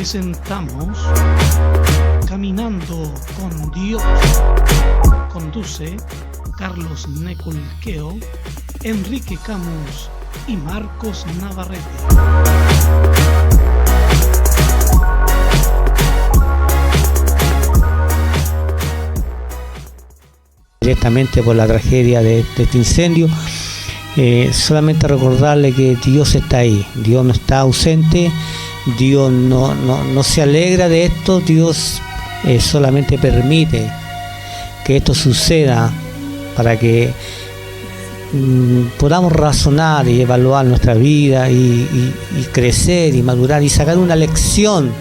presentamos Caminando con Dios. Conduce Carlos Neculqueo, Enrique Camus y Marcos Navarrete. Directamente por la tragedia de este incendio, solamente recordarle que Dios está ahí, Dios no está ausente, Dios no se alegra de esto, Dios solamente permite que esto suceda para que podamos razonar y evaluar nuestra vida y crecer y madurar y sacar una lección,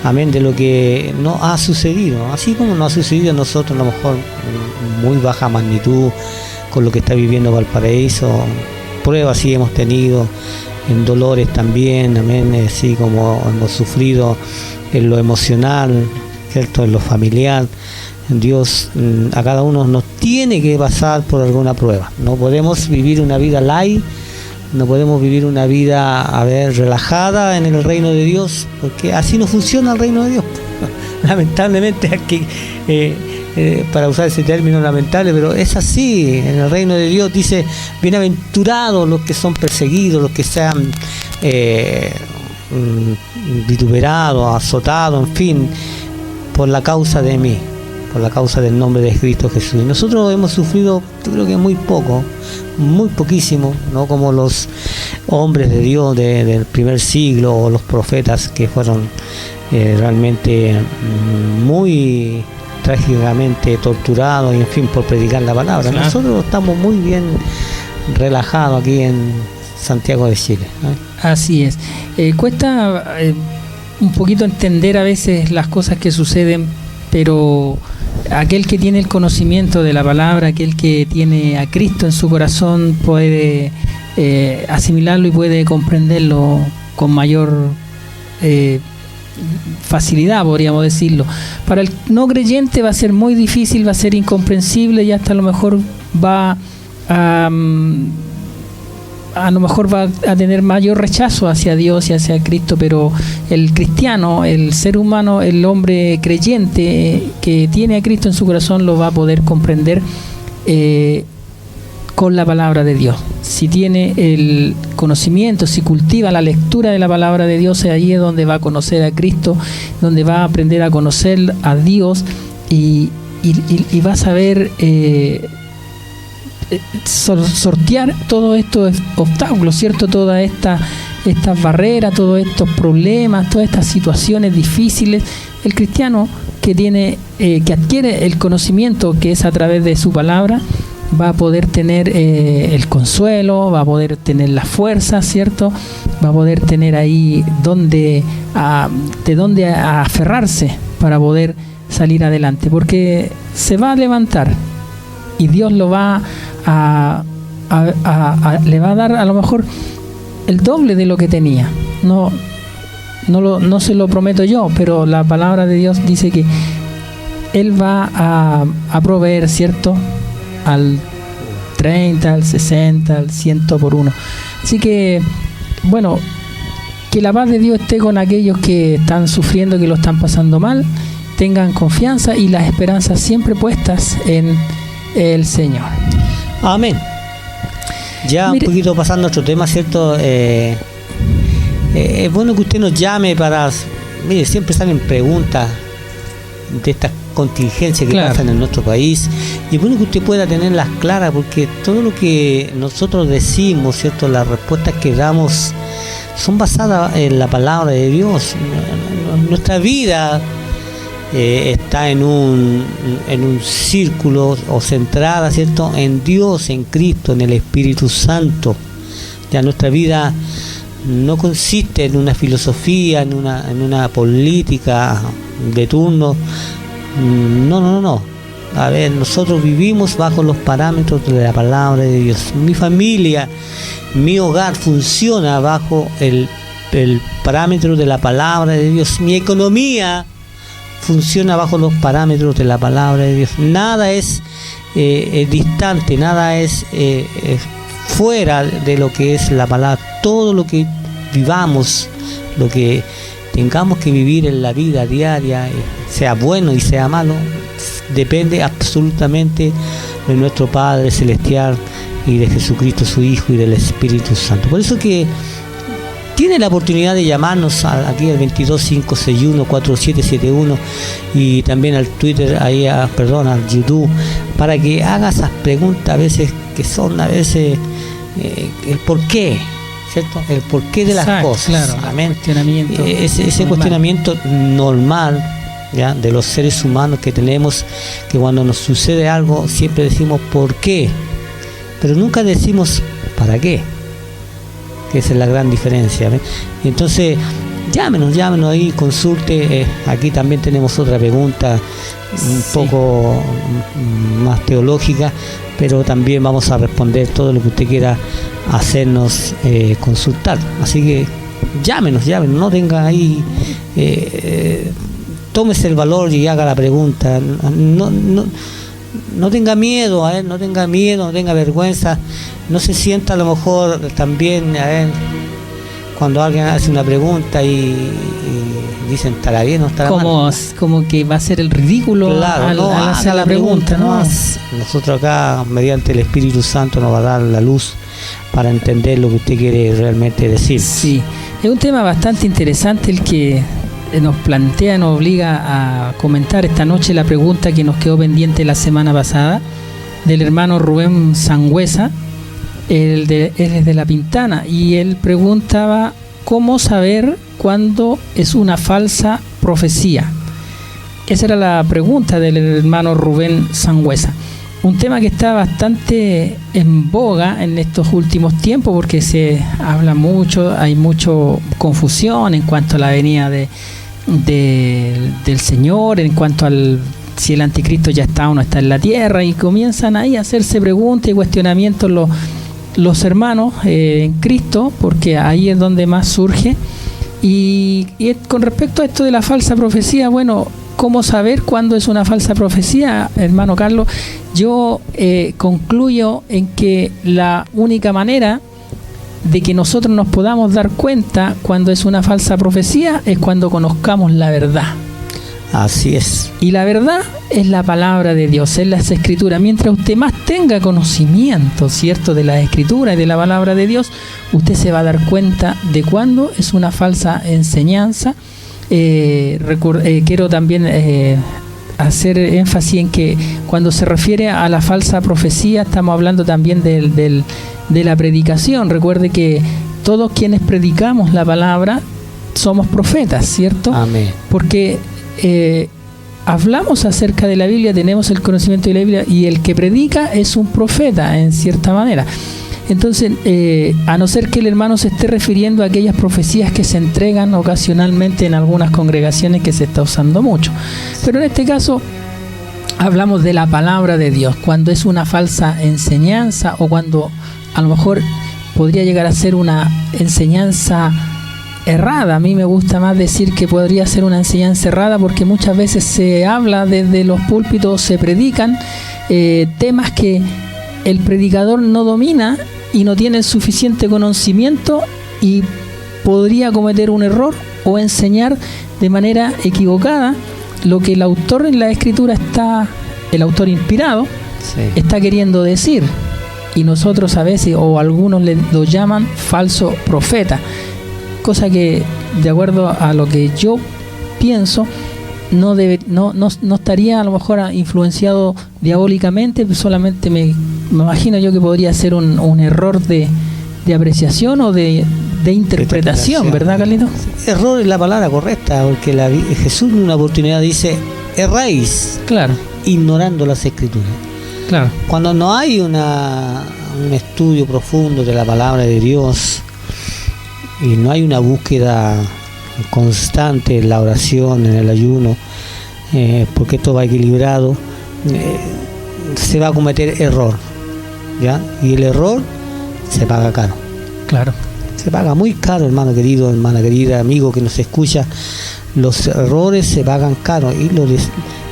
amén, de lo que no ha sucedido, así como no ha sucedido a nosotros, a lo mejor muy baja magnitud con lo que está viviendo Valparaíso. Pruebas sí hemos tenido, en dolores también, amén, así como hemos sufrido en lo emocional, ¿cierto?, en lo familiar. Dios a cada uno nos tiene que pasar por alguna prueba. No podemos vivir una vida light, no podemos vivir una vida, relajada en el reino de Dios, porque así no funciona el reino de Dios. Lamentablemente, aquí, para usar ese término lamentable, pero es así. En el reino de Dios dice: bienaventurados los que son perseguidos, los que sean vituperados, azotados, en fin, por la causa de mí, por la causa del nombre de Cristo Jesús. Y nosotros hemos sufrido, yo creo que muy poco, muy poquísimo, no como los hombres de Dios del primer siglo o los profetas que fueron realmente muy trágicamente torturados y en fin por predicar la palabra. Claro. Nosotros estamos muy bien relajados aquí en Santiago de Chile, ¿no? Así es. Cuesta un poquito entender a veces las cosas que suceden, pero aquel que tiene el conocimiento de la palabra, aquel que tiene a Cristo en su corazón, puede asimilarlo y puede comprenderlo con mayor facilidad, podríamos decirlo. Para el no creyente va a ser muy difícil, va a ser incomprensible y hasta a lo mejor va a tener mayor rechazo hacia Dios y hacia Cristo, pero el cristiano, el ser humano, el hombre creyente que tiene a Cristo en su corazón lo va a poder comprender con la palabra de Dios. Si tiene el conocimiento, si cultiva la lectura de la palabra de Dios, allí es donde va a conocer a Cristo, donde va a aprender a conocer a Dios y va a saber sortear todos estos obstáculos, ¿cierto? Todas estas barreras, todos estos problemas, todas estas situaciones difíciles. El cristiano que adquiere el conocimiento que es a través de su palabra, va a poder tener el consuelo, va a poder tener la fuerza, ¿cierto? Va a poder tener ahí de dónde aferrarse para poder salir adelante, porque se va a levantar y Dios lo va le va a dar a lo mejor el doble de lo que tenía. No se lo prometo yo, pero la palabra de Dios dice que Él va a proveer, ¿cierto?, al 30, al 60, al 100 por uno. Así que, bueno, que la paz de Dios esté con aquellos que están sufriendo, que lo están pasando mal. Tengan confianza y las esperanzas siempre puestas en el Señor. Amén. Ya mire, un poquito pasando a otro tema, ¿cierto? Es bueno que usted nos llame para... Mire, siempre salen preguntas de estas contingencias que pasan en nuestro país, y es bueno que usted pueda tenerlas claras, porque todo lo que nosotros decimos, ¿cierto?, las respuestas que damos son basadas en la palabra de Dios. Nuestra vida está en un círculo o centrada, ¿cierto?, en Dios, en Cristo, en el Espíritu Santo. Ya nuestra vida no consiste en una filosofía, en una política de turno. No. Nosotros vivimos bajo los parámetros de la palabra de Dios. Mi familia, mi hogar funciona bajo el parámetro de la palabra de Dios. Mi economía funciona bajo los parámetros de la palabra de Dios. Nada es distante, nada es fuera de lo que es la palabra. Todo lo que vivamos, lo que tengamos que vivir en la vida diaria, sea bueno y sea malo, depende absolutamente de nuestro Padre Celestial y de Jesucristo su Hijo y del Espíritu Santo. Por eso que tiene la oportunidad de llamarnos aquí al 225614771 y también al Twitter, al YouTube, para que haga esas preguntas a veces que son el por qué, ¿cierto? El porqué de las cosas. Claro, amén. Ese cuestionamiento normal, ¿ya?, de los seres humanos que tenemos, que cuando nos sucede algo siempre decimos ¿por qué?, pero nunca decimos ¿para qué?, que esa es la gran diferencia, ¿ves? Entonces llámenos ahí, consulte. Aquí también tenemos otra pregunta un poco más teológica, pero también vamos a responder todo lo que usted quiera hacernos consultar. Así que llámenos, no tenga ahí, tómese el valor y haga la pregunta. No tenga miedo, no tenga vergüenza, no se sienta a lo mejor también, cuando alguien hace una pregunta y dicen ¿estará bien o estará mal? Como que va a ser el ridículo, claro, al hacer la pregunta, ¿no? Nosotros acá, mediante el Espíritu Santo, nos va a dar la luz para entender lo que usted quiere realmente decir. Sí, es un tema bastante interesante el que nos obliga a comentar esta noche la pregunta que nos quedó pendiente la semana pasada del hermano Rubén Sangüesa. Él es de La Pintana y él preguntaba cómo saber cuándo es una falsa profecía. Esa era la pregunta del hermano Rubén Sangüesa. Un tema que está bastante en boga en estos últimos tiempos porque se habla mucho, hay mucha confusión en cuanto a la venida del Señor, en cuanto al si el anticristo ya está o no está en la tierra, y comienzan ahí a hacerse preguntas y cuestionamientos los hermanos en Cristo, porque ahí es donde más surge. Y con respecto a esto de la falsa profecía, bueno, ¿cómo saber cuándo es una falsa profecía, hermano Carlos? Yo concluyo en que la única manera de que nosotros nos podamos dar cuenta cuando es una falsa profecía es cuando conozcamos la verdad. Así es. Y la verdad es la palabra de Dios, es las Escrituras. Mientras usted más tenga conocimiento, ¿cierto?, de las Escrituras y de la palabra de Dios, usted se va a dar cuenta de cuándo es una falsa enseñanza. Quiero también hacer énfasis en que cuando se refiere a la falsa profecía, estamos hablando también de la predicación. Recuerde que todos quienes predicamos la palabra somos profetas, ¿cierto? Amén. Porque hablamos acerca de la Biblia, tenemos el conocimiento de la Biblia, y el que predica es un profeta en cierta manera. Entonces, a no ser que el hermano se esté refiriendo a aquellas profecías que se entregan ocasionalmente en algunas congregaciones que se está usando mucho. Pero en este caso hablamos de la palabra de Dios, cuando es una falsa enseñanza o cuando a lo mejor podría llegar a ser una enseñanza errada. A mí me gusta más decir que podría ser una enseñanza errada porque muchas veces se habla desde los púlpitos, se predican temas que el predicador no domina y no tiene el suficiente conocimiento y podría cometer un error o enseñar de manera equivocada lo que el autor en la escritura el autor inspirado, está queriendo decir. Y nosotros a veces, o algunos lo llaman falso profeta, cosa que, de acuerdo a lo que yo pienso, no estaría a lo mejor influenciado diabólicamente, solamente me imagino yo que podría ser un error de apreciación o de interpretación, ¿verdad, Carlito? Error es la palabra correcta, porque Jesús en una oportunidad dice: erráis, claro, ignorando las Escrituras. Claro. Cuando no hay un estudio profundo de la palabra de Dios y no hay una búsqueda constante en la oración, en el ayuno, porque esto va equilibrado, se va a cometer error, ¿ya? Y el error se paga caro. Claro. Se paga muy caro, hermano querido, hermana querida, amigo que nos escucha. Los errores se pagan caro y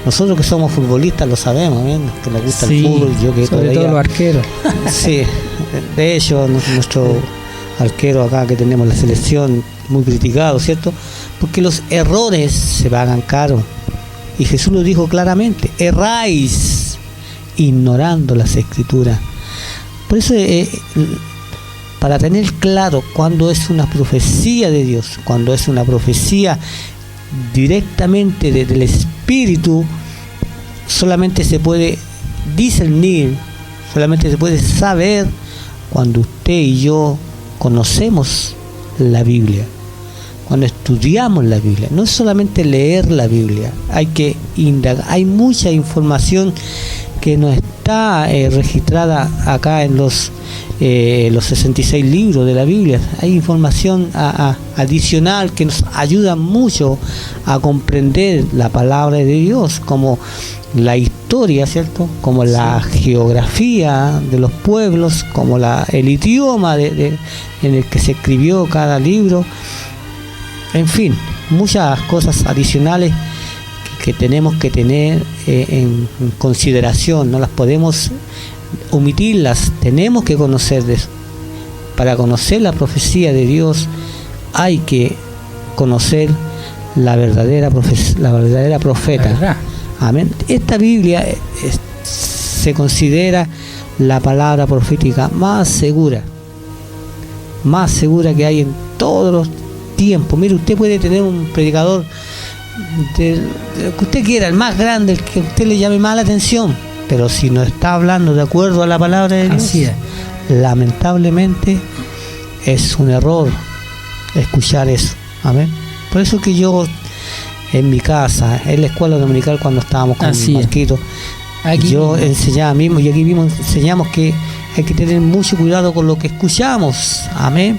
nosotros que somos futbolistas lo sabemos, ¿eh? Que nos gusta el fútbol. Yo que sobre todo los arqueros. Sí, de hecho nuestro arquero acá que tenemos la selección muy criticado, ¿cierto? Porque los errores se pagan caro. Y Jesús lo dijo claramente: erráis ignorando las Escrituras. Por eso, para tener claro cuándo es una profecía de Dios, cuando es una profecía directamente del Espíritu, solamente se puede discernir, solamente se puede saber cuando usted y yo conocemos la Biblia, cuando estudiamos la Biblia. No es solamente leer la Biblia, hay que indagar. Hay mucha información que no está registrada acá en los 66 libros de la Biblia. Hay información adicional que nos ayuda mucho a comprender la palabra de Dios, como la historia, ¿cierto? Como la geografía de los pueblos, como el idioma en el que se escribió cada libro. En fin, muchas cosas adicionales que tenemos que tener en consideración. No las podemos omitirlas, tenemos que conocer de eso. Para conocer la profecía de Dios hay que conocer la verdadera profeta. Amén. Esta Biblia se considera la palabra profética más segura que hay en todos los tiempos. Mire, usted puede tener un predicador de lo que usted quiera, el más grande, el que a usted le llame más la atención, pero si no está hablando de acuerdo a la palabra de Dios, así es, lamentablemente es un error escuchar eso. Amén. Por eso que yo en mi casa, en la escuela dominical, cuando estábamos con Marquito, yo enseñaba mismo, y aquí mismo enseñamos que hay que tener mucho cuidado con lo que escuchamos. Amén.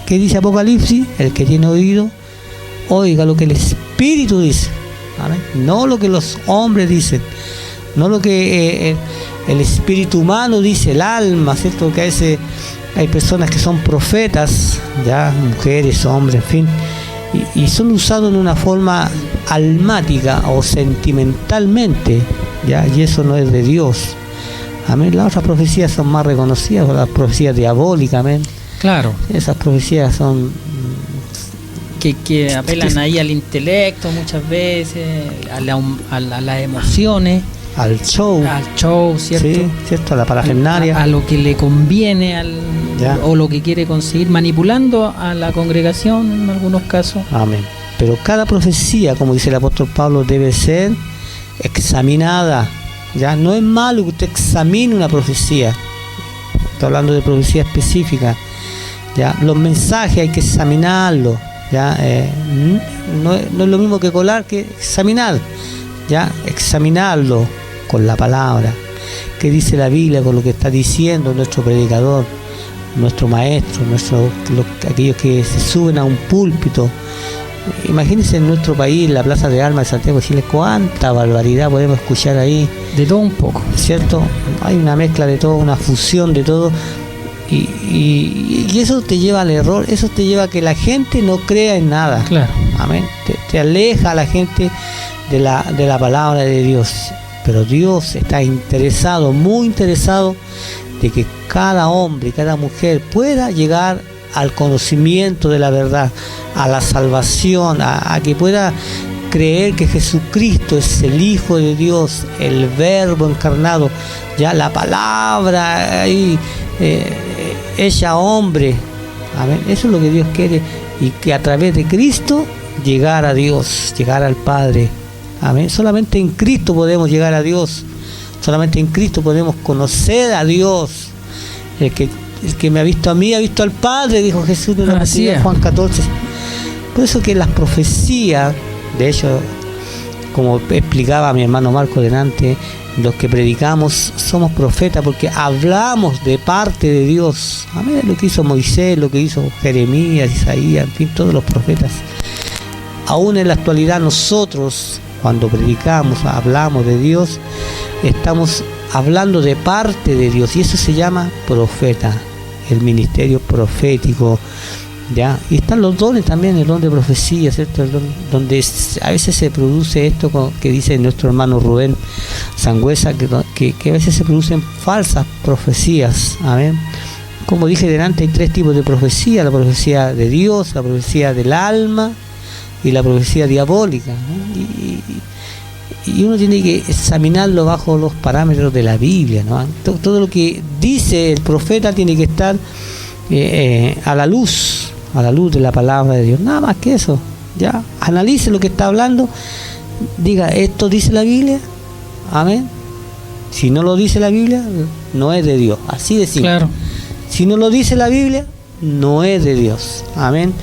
¿Qué dice Apocalipsis? El que tiene oído, oiga lo que el Espíritu dice. Amén. No lo que los hombres dicen, no lo que el espíritu humano dice, el alma, ¿cierto? Que a veces hay personas que son profetas, ya, mujeres, hombres, en fin, y son usados en una forma almática o sentimentalmente, ya, y eso no es de Dios. Amén. Las otras profecías son más reconocidas, las profecías diabólicas, amén. Claro. Esas profecías son que apelan ahí al intelecto muchas veces, a las emociones, al show, ¿cierto? Sí, cierto, a la parafernalia, a lo que le conviene o lo que quiere conseguir, manipulando a la congregación en algunos casos. Amén. Pero cada profecía, como dice el apóstol Pablo, debe ser examinada. Ya no es malo que usted examine una profecía. Estoy hablando de profecía específica. Ya, los mensajes hay que examinarlos. Ya, no es lo mismo que colar, que examinar. Ya, examinarlo con la palabra. ¿Qué dice la Biblia con lo que está diciendo nuestro predicador, nuestro maestro, aquellos que se suben a un púlpito? Imagínense en nuestro país, la Plaza de Armas de Santiago de Chile, cuánta barbaridad podemos escuchar ahí. De todo un poco, ¿cierto? Hay una mezcla de todo, una fusión de todo. Y eso te lleva al error, eso te lleva a que la gente no crea en nada. Claro. Amén. Te aleja a la gente de la palabra de Dios. Pero Dios está interesado, muy interesado, de que cada hombre y cada mujer pueda llegar al conocimiento de la verdad, a la salvación, a que pueda creer que Jesucristo es el Hijo de Dios, el Verbo encarnado, ya la palabra ahí hecha hombre. Amén. Eso es lo que Dios quiere, y que a través de Cristo llegar a Dios, llegar al Padre. Amén. Solamente en Cristo podemos llegar a Dios, solamente en Cristo podemos conocer a Dios. El que me ha visto a mí ha visto al Padre, dijo Jesús en la Pasilla, Juan 14. Por eso que las profecías, de hecho, como explicaba mi hermano Marco delante, los que predicamos somos profetas porque hablamos de parte de Dios. Amén. Lo que hizo Moisés, lo que hizo Jeremías, Isaías, en fin, todos los profetas. Aún en la actualidad nosotros, cuando predicamos, hablamos de Dios, estamos hablando de parte de Dios, y eso se llama profeta, el ministerio profético. ¿Ya? Y están los dones también, el don de profecía, ¿cierto? Donde a veces se produce esto que dice nuestro hermano Rubén Sangüesa, que a veces se producen falsas profecías. Amén. como dije delante, hay 3 tipos de profecía: la profecía de Dios, la profecía del alma y la profecía diabólica, ¿no? Y uno tiene que examinarlo bajo los parámetros de la Biblia, ¿no? Todo lo que dice el profeta tiene que estar a la luz de la palabra de Dios, nada más que eso. Ya, analice lo que está hablando, diga, ¿esto dice la Biblia? Amén. Si no lo dice la Biblia, no es de Dios, así de simple. Claro. Si no lo dice la Biblia, no es de Dios. Amén.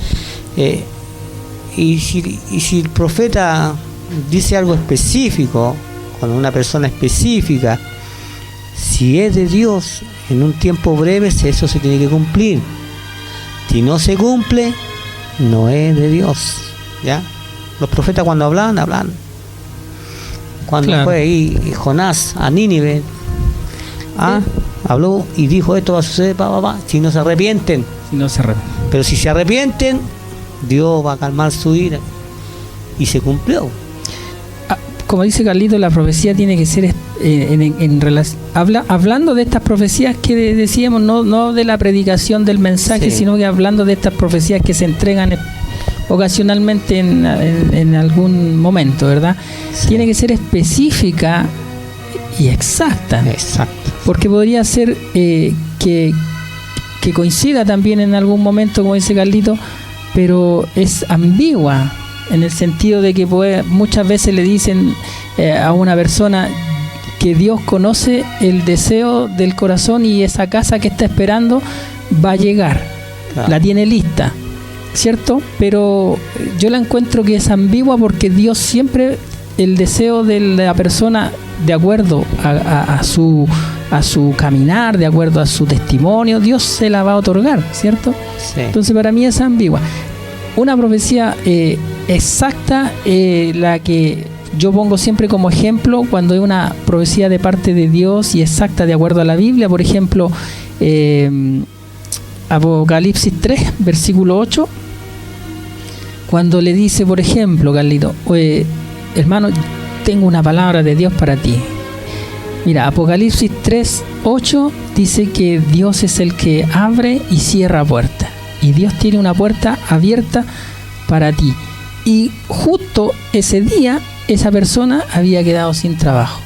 Y si el profeta dice algo específico, con una persona específica, si es de Dios, en un tiempo breve, eso se tiene que cumplir. Si no se cumple, no es de Dios. ¿Ya? Los profetas cuando hablan. Cuando Claro. fue ahí Jonás a Nínive, habló y dijo, esto va a suceder, si no se arrepienten. Si no se arrepiente. Pero si se arrepienten, Dios va a calmar su ira. Y se cumplió. Como dice Carlito, la profecía tiene que ser en relación, hablando de estas profecías que decíamos, no de la predicación del mensaje, Sí. sino que hablando de estas profecías que se entregan ocasionalmente en algún momento, ¿verdad? Sí. Tiene que ser específica y exacta. Exacto. Porque podría ser que coincida también en algún momento, como dice Carlito, pero es ambigua, en el sentido de que muchas veces le dicen a una persona que Dios conoce el deseo del corazón y esa casa que está esperando va a llegar, Claro. la tiene lista, ¿cierto? Pero yo la encuentro que es ambigua porque Dios siempre, el deseo de la persona, de acuerdo a su caminar, de acuerdo a su testimonio, Dios se la va a otorgar, ¿cierto? Sí. Entonces para mí es ambigua. Una profecía exacta, la que yo pongo siempre como ejemplo cuando hay una profecía de parte de Dios y exacta de acuerdo a la Biblia, por ejemplo, Apocalipsis 3, versículo 8, cuando le dice, por ejemplo, Carlito, hermano, tengo una palabra de Dios para ti. Mira, Apocalipsis 3, 8 dice que Dios es el que abre y cierra puertas. Y Dios tiene una puerta abierta para ti. Y justo ese día, esa persona había quedado sin trabajo.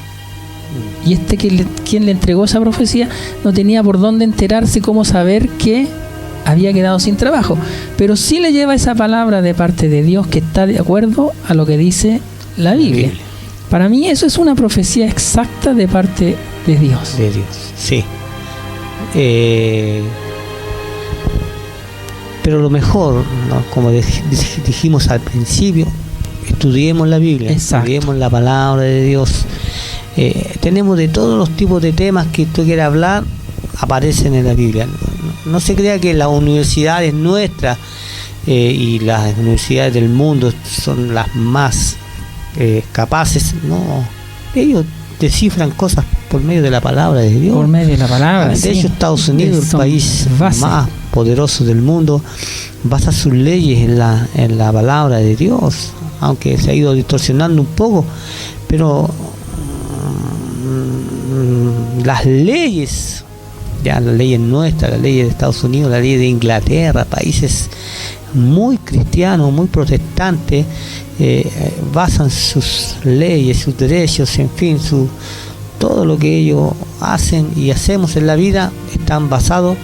Y quien le entregó esa profecía no tenía por dónde enterarse, cómo saber que había quedado sin trabajo. Pero sí le lleva esa palabra de parte de Dios que está de acuerdo a lo que dice la Biblia. Para mí eso es una profecía exacta de parte de Dios. De Dios, sí. Pero lo mejor, ¿no? Como dijimos al principio, estudiemos la Biblia, Exacto. estudiemos la palabra de Dios. Tenemos de todos los tipos de temas que tú quieras hablar, aparecen en la Biblia. No se crea que las universidades nuestras y las universidades del mundo son las más capaces. No, ellos descifran cosas por medio de la palabra de Dios. Por medio de la palabra. De hecho, Estados Unidos, el Son país base. más poderoso del mundo, basa sus leyes en la palabra de Dios, aunque se ha ido distorsionando un poco, pero las leyes, ya las leyes nuestras, las leyes de Estados Unidos, las leyes de Inglaterra, países muy cristianos, muy protestantes, basan sus leyes, sus derechos, en fin, todo lo que ellos hacen y hacemos en la vida están basados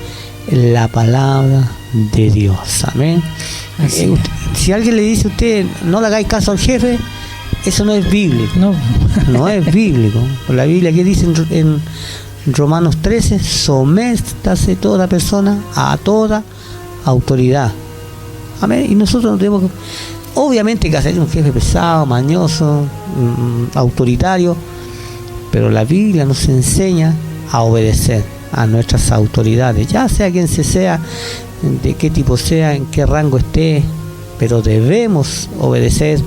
en la palabra de Dios. Amén. Si alguien le dice a usted no le hagáis caso al jefe, eso no es bíblico. No es bíblico. La Biblia que dice en Romanos 13, sométase toda persona a toda autoridad. Amén. Y nosotros no tenemos que, obviamente, que hacer un jefe pesado, mañoso, autoritario, pero la Biblia nos enseña a obedecer a nuestras autoridades, ya sea quien sea, de qué tipo sea, en qué rango esté, pero debemos obedecer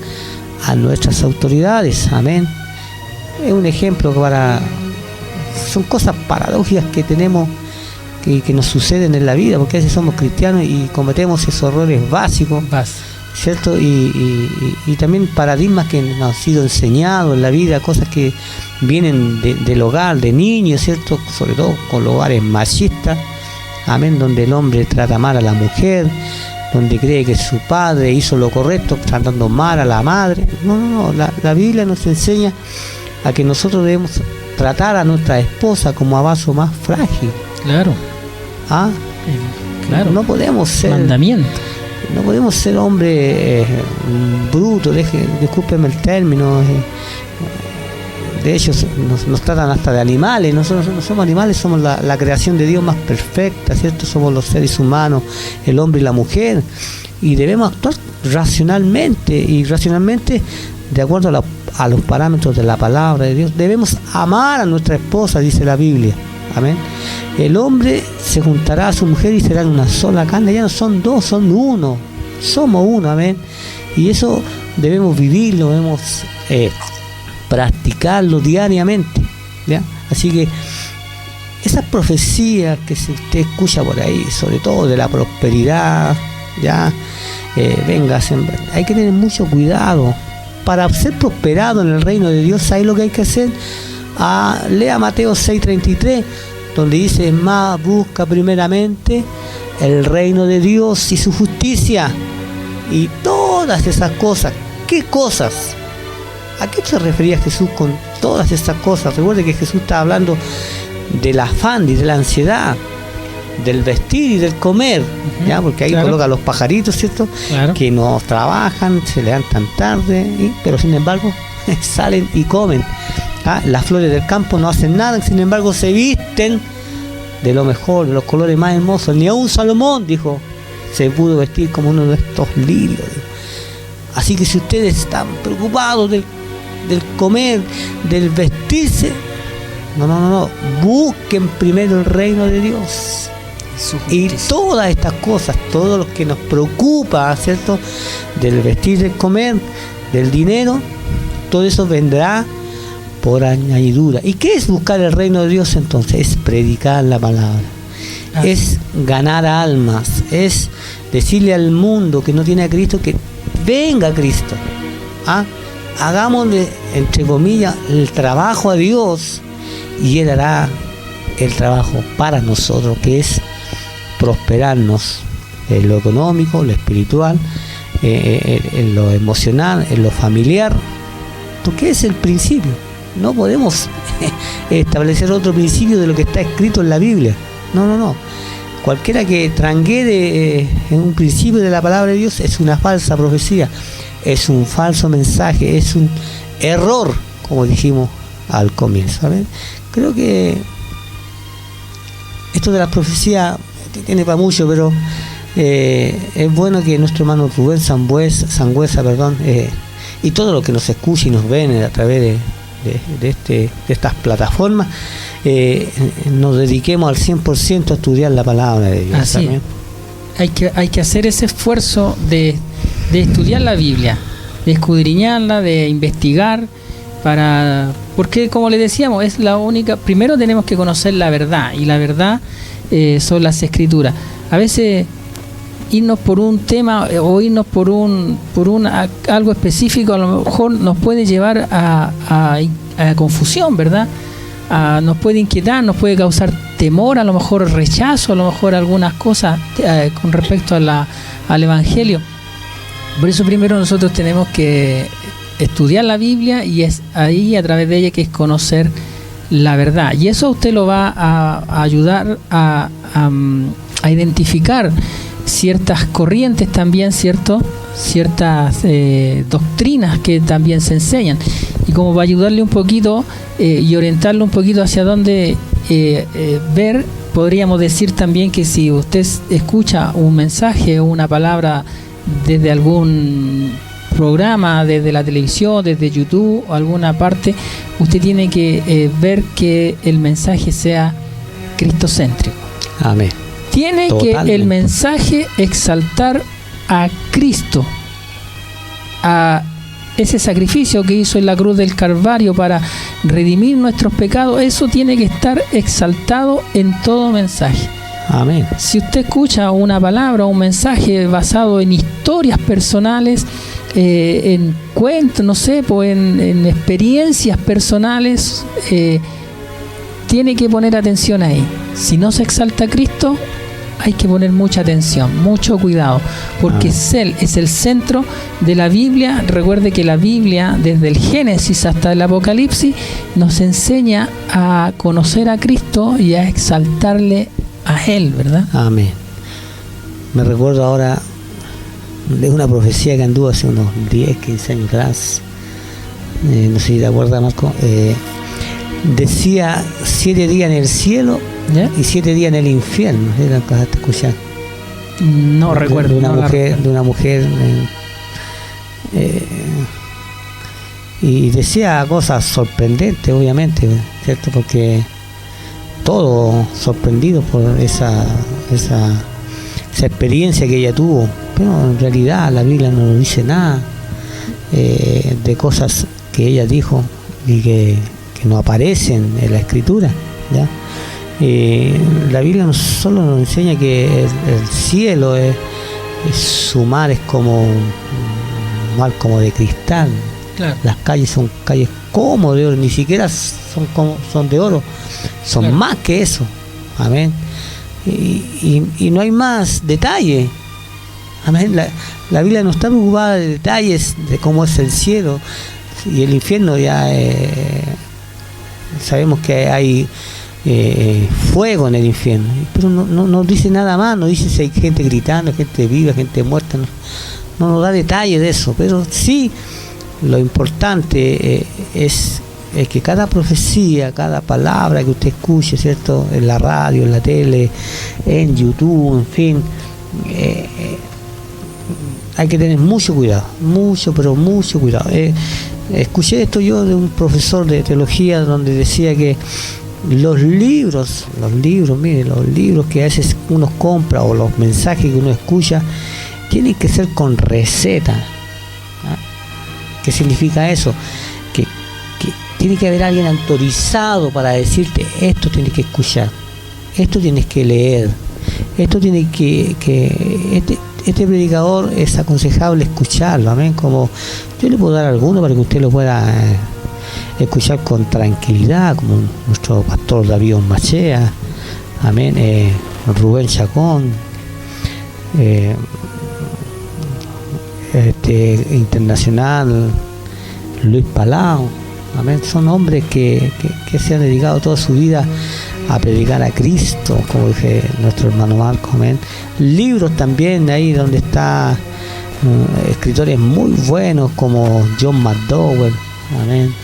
a nuestras autoridades. Amén. Es un ejemplo son cosas paradójicas que tenemos, que nos suceden en la vida, porque a veces somos cristianos y cometemos esos errores básicos, ¿cierto? Y también paradigmas que nos han sido enseñados en la vida, cosas que vienen del hogar, de niños, ¿cierto? Sobre todo con los hogares machistas. amén, donde el hombre trata mal a la mujer, donde cree que su padre hizo lo correcto tratando mal a la madre. No, la Biblia nos enseña a que nosotros debemos tratar a nuestra esposa como a vaso más frágil. Claro. Claro. No podemos ser mandamiento. No podemos ser hombres brutos, discúlpeme el término. De hecho, nos tratan hasta de animales. Nosotros no somos animales, somos la creación de Dios más perfecta, ¿cierto? Somos los seres humanos, el hombre y la mujer, y debemos actuar racionalmente, de acuerdo a los parámetros de la palabra de Dios. Debemos amar a nuestra esposa, dice la Biblia. Amén. El hombre se juntará a su mujer y serán una sola carne. Ya no son dos, son uno. Somos uno, amén. Y eso debemos vivirlo, debemos practicarlo diariamente, ¿ya? Así que esas profecías que usted escucha por ahí, sobre todo de la prosperidad, ya venga, hay que tener mucho cuidado. Para ser prosperado en el reino de Dios, ¿sabe lo que hay que hacer? Lea Mateo 6:33, donde dice: más busca primeramente el reino de Dios y su justicia, y todas esas cosas. ¿Qué cosas? ¿A qué se refería Jesús con todas esas cosas? Recuerde que Jesús está hablando del afán y de la ansiedad, del vestir y del comer, ¿ya? Porque ahí coloca a los pajaritos, ¿cierto? Claro. Que no trabajan, se levantan tarde, pero sin embargo salen y comen. Las flores del campo no hacen nada, sin embargo se visten de lo mejor, de los colores más hermosos. Ni aún Salomón, dijo, se pudo vestir como uno de estos lirios. Así que si ustedes están preocupados del comer, del vestirse, no, busquen primero el reino de Dios y todas estas cosas, todo lo que nos preocupa, ¿cierto? Del vestir, del comer, del dinero, todo eso vendrá por añadidura. ¿Y qué es buscar el reino de Dios entonces? Es predicar la palabra, es ganar almas, es decirle al mundo que no tiene a Cristo que venga a Cristo. Hagámosle, entre comillas, el trabajo a Dios y Él hará el trabajo para nosotros, que es prosperarnos en lo económico, lo espiritual, en lo emocional, en lo familiar, porque es el principio. No podemos establecer otro principio de lo que está escrito en la Biblia. No. Cualquiera que transgrede en un principio de la palabra de Dios es una falsa profecía, es un falso mensaje, es un error, como dijimos al comienzo. ¿Sabes? Creo que esto de la profecía tiene para mucho, pero es bueno que nuestro hermano Rubén Sangüesa, y todo lo que nos escucha y nos ven a través de estas plataformas, nos dediquemos al 100% a estudiar la palabra de Dios. Así hay que hacer ese esfuerzo de estudiar la Biblia, de escudriñarla, de investigar, porque como le decíamos, es la única. Primero tenemos que conocer la verdad, y la verdad son las Escrituras. A veces irnos por un tema o irnos por algo específico a lo mejor nos puede llevar a confusión, ¿verdad? Nos puede inquietar, nos puede causar temor, a lo mejor rechazo, a lo mejor algunas cosas con respecto al Evangelio. Por eso primero nosotros tenemos que estudiar la Biblia, y es ahí, a través de ella, que es conocer la verdad, y eso usted lo va a ayudar a identificar ciertas corrientes también, ciertas doctrinas que también se enseñan, y como va a ayudarle un poquito y orientarle un poquito hacia dónde ver. Podríamos decir también que si usted escucha un mensaje o una palabra desde algún programa, desde la televisión, desde YouTube o alguna parte, usted tiene que ver que el mensaje sea cristocéntrico. Amén. Tiene Totalmente. Que el mensaje exaltar a Cristo, a ese sacrificio que hizo en la cruz del Calvario para redimir nuestros pecados. Eso tiene que estar exaltado en todo mensaje. Amén. Si usted escucha una palabra o un mensaje basado en historias personales, en cuentos, no sé, en experiencias personales, tiene que poner atención ahí. Si no se exalta a Cristo, hay que poner mucha atención, mucho cuidado, porque Él es el centro de la Biblia. Recuerde que la Biblia, desde el Génesis hasta el Apocalipsis, nos enseña a conocer a Cristo y a exaltarle a Él, ¿verdad? Amén. Me recuerdo ahora de una profecía que anduvo hace unos 10, 15 años atrás. No sé si te acuerdas, Marco. Decía 7 días en el cielo, ¿ya?, y 7 días en el infierno. ¿Era que vas a escuchar? No recuerdo. De una mujer. Y decía cosas sorprendentes, obviamente, ¿cierto? Porque todo sorprendido por esa experiencia que ella tuvo. Pero en realidad la Biblia no nos dice nada de cosas que ella dijo y que no aparecen en la Escritura, ¿ya? La Biblia no solo nos enseña que el cielo su mar es como un mar como de cristal. Claro. Las calles son calles como de oro, ni siquiera son de oro, son, claro, más que eso. Amén. Y no hay más detalle. Amén. La Biblia no está preocupada de detalles de cómo es el cielo y el infierno. Ya sabemos que hay fuego en el infierno, pero no dice nada más, no dice si hay gente gritando, gente viva, gente muerta, no nos da detalles de eso. Pero sí, lo importante es que cada profecía, cada palabra que usted escuche, ¿cierto?, en la radio, en la tele, en YouTube, en fin, hay que tener mucho cuidado, pero mucho cuidado. Escuché esto yo de un profesor de teología donde decía que los libros que a veces uno compra o los mensajes que uno escucha tienen que ser con receta. ¿Qué significa eso? Que tiene que haber alguien autorizado para decirte: esto tienes que escuchar, esto tienes que leer, esto tiene este predicador es aconsejable escucharlo. Amén. Como yo le puedo dar alguno para que usted lo pueda escuchar con tranquilidad, como nuestro pastor David Machea, amén, Rubén Chacón, internacional Luis Palau, amén. Son hombres que se han dedicado toda su vida a predicar a Cristo, como dije nuestro hermano Marco, amén. Libros también ahí donde está escritores muy buenos como John McDowell, amén.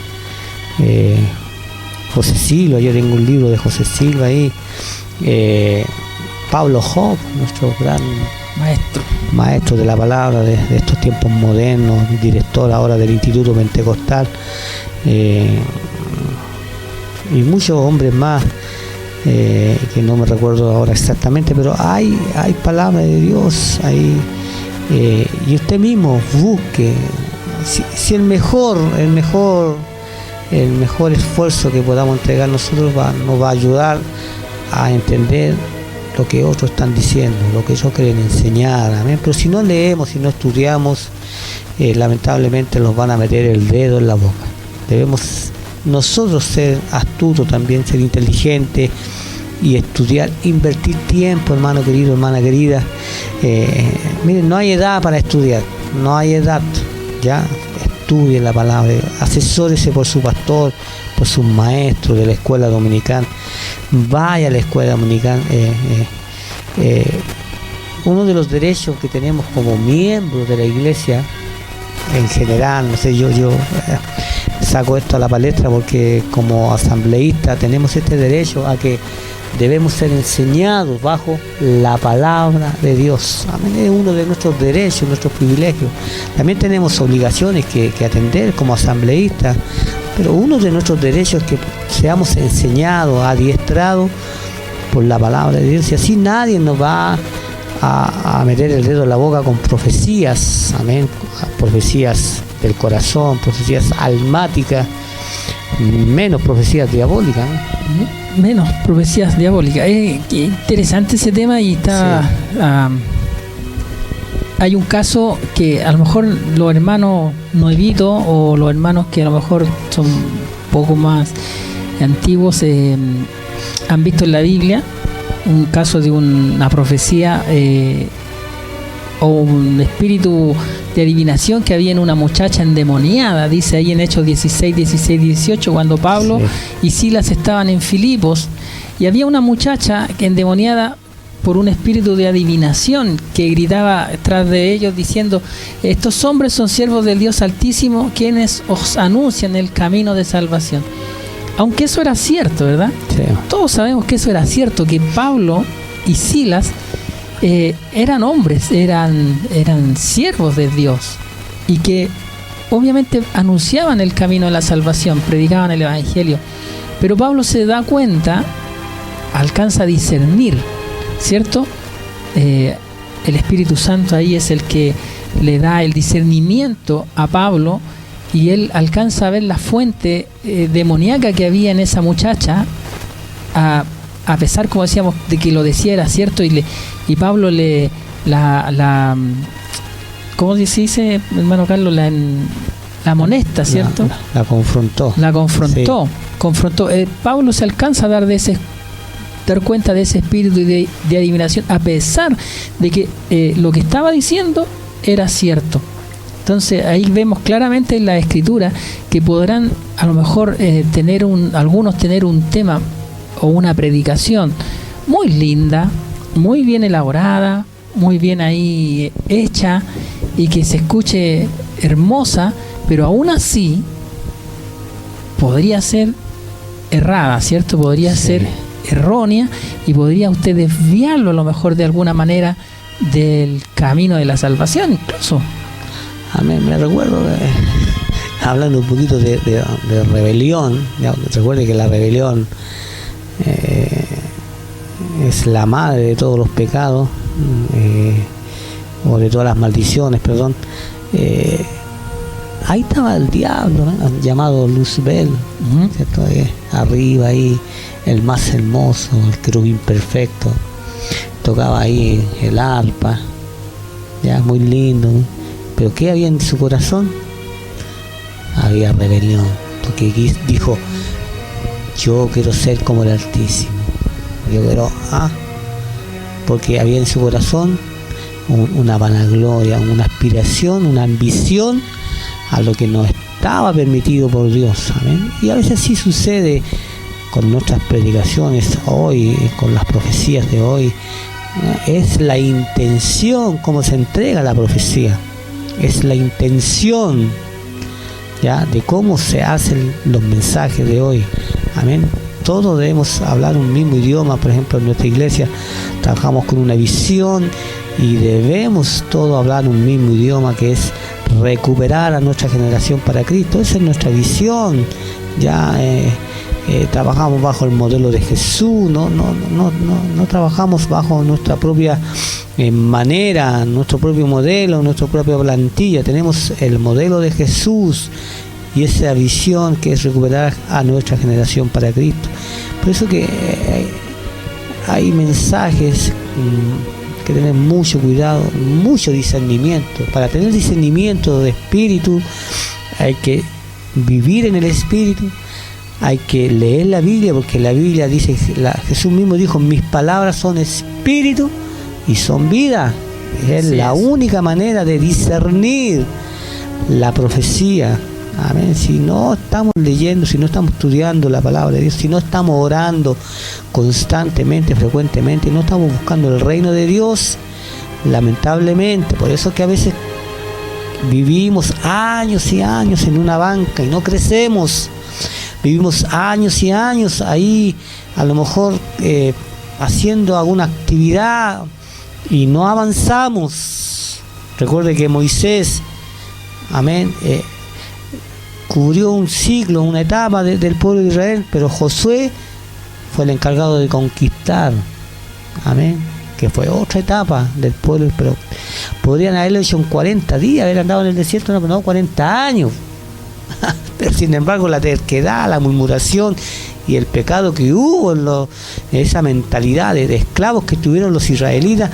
José Silva, yo tengo un libro de José Silva ahí. Pablo Job, nuestro gran maestro de la palabra de estos tiempos modernos, director ahora del Instituto Pentecostal, y muchos hombres más que no me recuerdo ahora exactamente, pero hay palabra de Dios ahí, y usted mismo busque si el mejor esfuerzo que podamos entregar nosotros nos va a ayudar a entender lo que otros están diciendo, lo que ellos quieren enseñar, amén. Pero si no leemos, si no estudiamos, lamentablemente nos van a meter el dedo en la boca. Debemos nosotros ser astutos también, ser inteligentes y estudiar, invertir tiempo, hermano querido, hermana querida. Miren, no hay edad para estudiar, no hay edad, ya. Estudie la palabra, asesórese por su pastor, por sus maestros de la escuela dominical, vaya a la escuela dominical. Uno de los derechos que tenemos como miembros de la iglesia en general, no sé, yo saco esto a la palestra porque como asambleísta tenemos este derecho a que debemos ser enseñados bajo la palabra de Dios. Amén. Es uno de nuestros derechos, nuestros privilegios. También tenemos obligaciones que atender como asambleístas, pero uno de nuestros derechos es que seamos enseñados, adiestrados por la palabra de Dios, y así nadie nos va a meter el dedo en la boca con profecías, amén, profecías del corazón, profecías almáticas, menos profecías diabólicas, ¿no? Menos profecías diabólicas. Qué interesante ese tema, y está sí. Hay un caso que a lo mejor los hermanos nuevitos o los hermanos que a lo mejor son un poco más antiguos han visto en la Biblia, un caso de una profecía o un espíritu de adivinación que había en una muchacha endemoniada, dice ahí en Hechos 16, 16, 18, cuando Pablo y Silas estaban en Filipos, y había una muchacha endemoniada por un espíritu de adivinación que gritaba tras de ellos diciendo: estos hombres son siervos del Dios Altísimo, quienes os anuncian el camino de salvación. Aunque eso era cierto, ¿verdad? Sí. Todos sabemos que eso era cierto, que Pablo y Silas eran hombres, eran siervos de Dios, y que obviamente anunciaban el camino de la salvación, predicaban el Evangelio. Pero Pablo se da cuenta, alcanza a discernir, ¿cierto? El Espíritu Santo ahí es el que le da el discernimiento a Pablo, y él alcanza a ver la fuente demoníaca que había en esa muchacha, a pesar, como decíamos, de que lo decía era cierto, y Pablo ¿cómo se dice, hermano Carlos? La amonesta, ¿cierto? La confrontó. Sí. Pablo se alcanza a dar cuenta de ese espíritu de adivinación, a pesar de que lo que estaba diciendo era cierto. Entonces ahí vemos claramente en la Escritura que podrán a lo mejor algunos tener un tema o una predicación muy linda, muy bien elaborada, muy bien ahí hecha, y que se escuche hermosa, pero aún así podría ser errada, ¿cierto? Podría ser errónea, y podría usted desviarlo a lo mejor de alguna manera del camino de la salvación incluso. Amén. Me recuerdo hablando un poquito de rebelión. Recuerde que la rebelión es la madre de todos los pecados, o de todas las maldiciones, perdón. Ahí estaba el diablo, ¿no? Llamado Luzbel, ¿cierto? Arriba ahí, el más hermoso, el querubín perfecto, tocaba ahí el arpa, ya muy lindo, ¿no? Pero ¿qué había en su corazón? Había rebelión, porque dijo: yo quiero ser como el Altísimo, yo quiero, porque había en su corazón una vanagloria, una aspiración, una ambición a lo que no estaba permitido por Dios. Amén. Y a veces sí sucede con nuestras predicaciones hoy, con las profecías de hoy. Es la intención como se entrega la profecía, es la intención, ¿ya?, de cómo se hacen los mensajes de hoy. Amén. Todos debemos hablar un mismo idioma. Por ejemplo, en nuestra iglesia trabajamos con una visión y debemos todos hablar un mismo idioma, que es recuperar a nuestra generación para Cristo. Esa es nuestra visión. Ya trabajamos bajo el modelo de Jesús, no trabajamos bajo nuestra propia manera, nuestro propio modelo, nuestra propia plantilla. Tenemos el modelo de Jesús y esa visión que es recuperar a nuestra generación para Cristo. Por eso que hay mensajes que tener mucho cuidado, mucho discernimiento. Para tener discernimiento de espíritu hay que vivir en el espíritu, hay que leer la Biblia, porque la Biblia dice, Jesús mismo dijo: mis palabras son espíritu y son vida. Es la única manera de discernir la profecía. Amén. Si no estamos leyendo, si no estamos estudiando la palabra de Dios, si no estamos orando constantemente, frecuentemente, no estamos buscando el reino de Dios, lamentablemente, por eso que a veces vivimos años y años en una banca y no crecemos. Vivimos años y años ahí, a lo mejor haciendo alguna actividad y no avanzamos. Recuerde que Moisés, amén, cubrió un ciclo, una etapa del pueblo de Israel, pero Josué fue el encargado de conquistar, amén, que fue otra etapa del pueblo. Pero podrían haberlo hecho en 40 días, haber andado en el desierto, no 40 años. Pero sin embargo la terquedad, la murmuración y el pecado que hubo en esa mentalidad de esclavos que tuvieron los israelitas,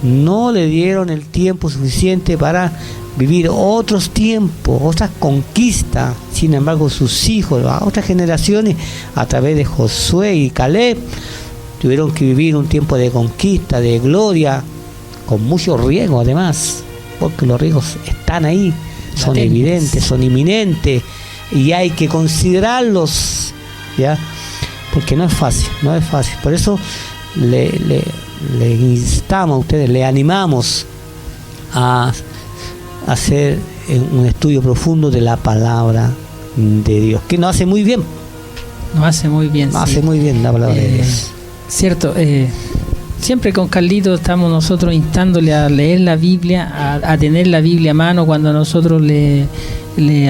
no le dieron el tiempo suficiente para vivir otros tiempos, otras conquistas. Sin embargo, sus hijos, a otras generaciones, a través de Josué y Caleb, tuvieron que vivir un tiempo de conquista, de gloria, con mucho riesgo además, porque los riesgos están ahí, son evidentes, son inminentes, y hay que considerarlos, ¿ya? Porque no es fácil. Por eso le instamos a ustedes, le animamos a hacer un estudio profundo de la palabra de Dios, que nos hace muy bien. Hace muy bien la palabra de Dios. Cierto, siempre con Carlito estamos nosotros instándole a leer la Biblia, a tener la Biblia a mano cuando nosotros le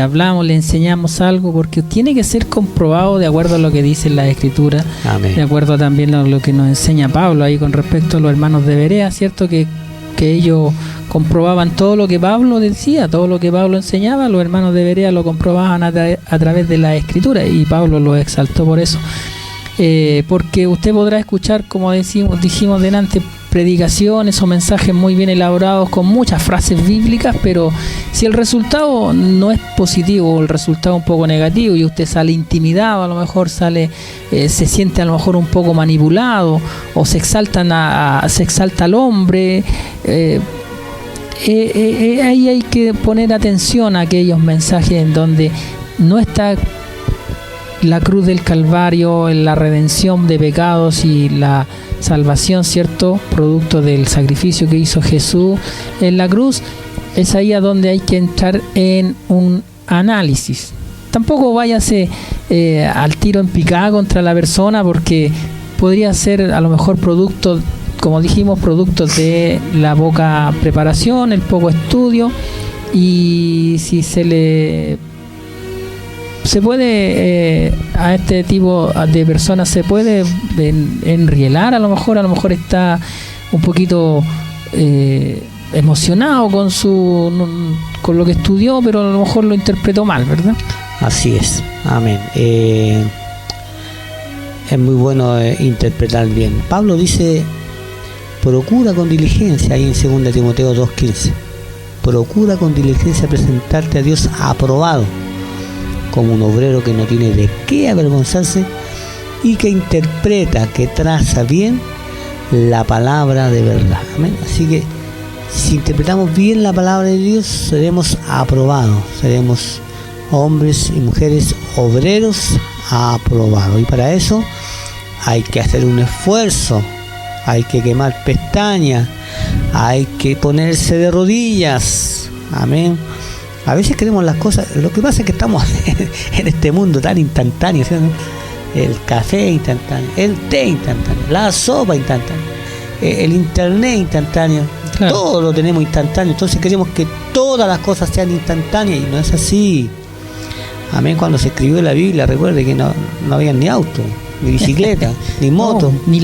hablamos, le enseñamos algo, porque tiene que ser comprobado de acuerdo a lo que dice la Escritura. Amén. De acuerdo también a lo que nos enseña Pablo ahí con respecto a los hermanos de Berea, ¿cierto? Que ellos comprobaban todo lo que Pablo decía, todo lo que Pablo enseñaba, los hermanos de Berea lo comprobaban a través de la Escritura, y Pablo lo exaltó por eso. Porque usted podrá escuchar, como dijimos delante, predicaciones o mensajes muy bien elaborados con muchas frases bíblicas, pero si el resultado no es positivo o el resultado un poco negativo y usted sale intimidado, a lo mejor se siente a lo mejor un poco manipulado, o se exalta al hombre, ahí hay que poner atención a aquellos mensajes en donde no está la cruz del Calvario, la redención de pecados y la salvación, ¿cierto? Producto del sacrificio que hizo Jesús en la cruz. Es ahí a donde hay que entrar en un análisis. Tampoco váyase al tiro en picada contra la persona, porque podría ser a lo mejor producto, como dijimos, producto de la poca preparación, el poco estudio, y si se puede a este tipo de personas se puede enrielar, a lo mejor está un poquito emocionado con lo que estudió, pero a lo mejor lo interpretó mal, ¿verdad? Así es, amén. Es muy bueno interpretar bien. Pablo dice: procura con diligencia, ahí en 2 Timoteo 2:15, procura con diligencia presentarte a Dios aprobado, como un obrero que no tiene de qué avergonzarse y que interpreta, que traza bien la palabra de verdad. Amén. Así que si interpretamos bien la palabra de Dios, seremos aprobados, seremos hombres y mujeres obreros aprobados. Y para eso hay que hacer un esfuerzo, hay que quemar pestañas, hay que ponerse de rodillas. Amén. A veces queremos las cosas, lo que pasa es que estamos en este mundo tan instantáneo, ¿sí? El café instantáneo, el té instantáneo, la sopa instantánea, el internet instantáneo, claro. Todo lo tenemos instantáneo, entonces queremos que todas las cosas sean instantáneas, y no es así. Amén. Cuando se escribió la Biblia, recuerde que no había ni auto, ni bicicleta, ni moto, no, ni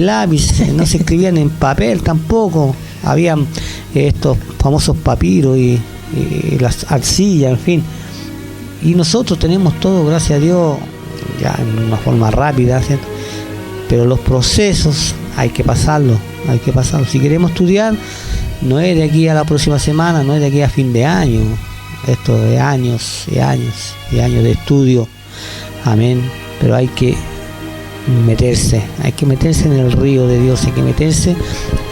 lápiz, no se escribían en papel tampoco, habían estos famosos papiros y las arcillas, en fin, y nosotros tenemos todo, gracias a Dios, ya en una forma rápida, ¿cierto? Pero los procesos hay que pasarlos. Si queremos estudiar, no es de aquí a la próxima semana, no es de aquí a fin de año, esto de años de estudio. Amén. Pero hay que meterse en el río de Dios, hay que meterse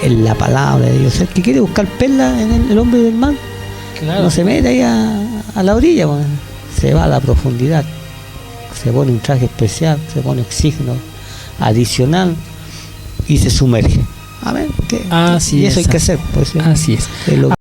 en la palabra de Dios. El que quiere buscar perlas en el hombre del mar, claro, no se mete ahí a la orilla, bueno, se va a la profundidad, se pone un traje especial, se pone oxígeno adicional y se sumerge. Amén. Así y es, eso hay que hacer, pues, así es.